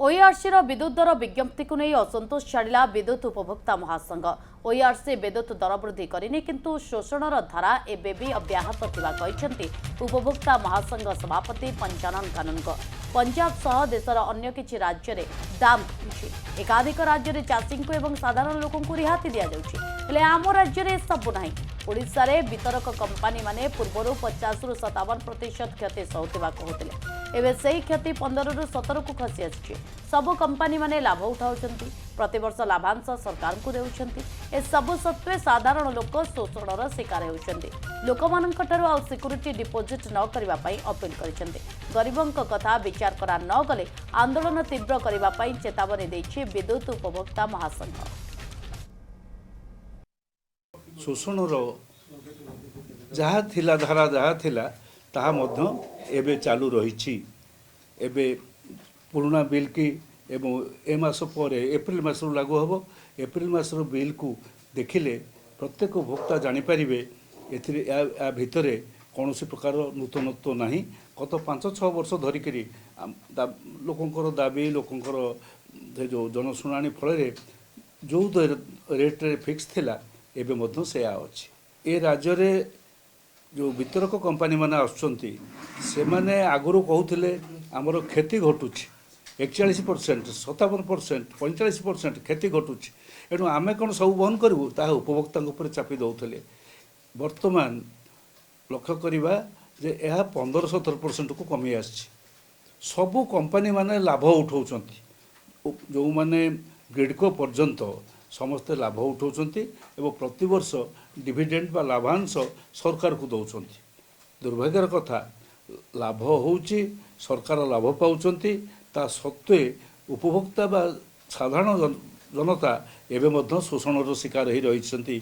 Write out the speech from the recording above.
OERC विद्युत दर विज्ञप्ति को नहीं असंतोष छाड़ा विद्युत उपभोक्ता महासंघ। ओईआरसी विद्युत दर वृद्धि करनी किंतु शोषणर धारा एबे भी अब्याहत थिबा कहिसेंती उपभोक्ता महासंघ सभापति पंचानन कानूनगो। पंजाब सह देशर अन्य किछि राज्य रे दाम कमिछि। एकाधिक राज्य रे चाषी को एवं साधारण लोकों को रिहाती दिया जाउछि, हेले आम राज्य रे सब नाही। ओडिशा रे वितरक कंपानी माने पूर्वरु 50 रु 57% क्षति सहुथिबा कहउतिले। एबे सेही क्षति 15 रु 17 को खसी आछि। सब कंपानी माने लाभ उठाउछंती, प्रतिवर्ष लाभांश सरकार को देउछंती। ए सब सत्वे साधारण लोक शोषणर शिकार हेउछंती। लोकमानंकठारु आ सिक्युरिटी डिपोजिट न करबा पई अपील करिसेंती। गरीबंक कथा विचार करा न गले आंदोलन तीव्र करबा पई चेतावनी दैछि विद्युत उपभोक्ता महासंघ। शोषणर जहाँ थिला धारा जहाँ थिला ताहा मध्य एबे चालू रही। एबे पुराना बिल की एवं ए मास पर एप्रिल मास लागू हम। एप्रिल मास बिल को देखिले प्रत्येक भोक्ता जानीपर या भितर कौन प्रकार नूतनत्व ना। गत 5-6 वर्ष धरिक लोकंर दाबी लोकंर जो जनशुणाणी फल जो रेट रे फिक्स थिला एबे मध्य से अच्छी। ए राज्य रे जो वितरक कंपानी माने आसुचंती से माने आगुरु कहूथिले आमर क्षति घटुची 41%, 57%, 45% क्षति घटुची। एणु आमे कौन सब बंद करूँ ताहा उपभोक्ता उपर चापी दौले। वर्तमान लक्ष्य करवा जे यह 15-17% को कमी आसी। सबू कंपानी माने लाभ उठाउछंती, जो माने ग्रिडको पर्यंत समस्ते लाभ उठाउछंती एवं प्रतिवर्ष डिविडेंड बा लाभांश सरकार को दौरान। दुर्भाग्यर कथा लाभ होउची, सरकार लाभ पाउछंती, ता सत्वे उपभोक्ता बा साधारण जनता एवं शोषणर शिकार हो रही।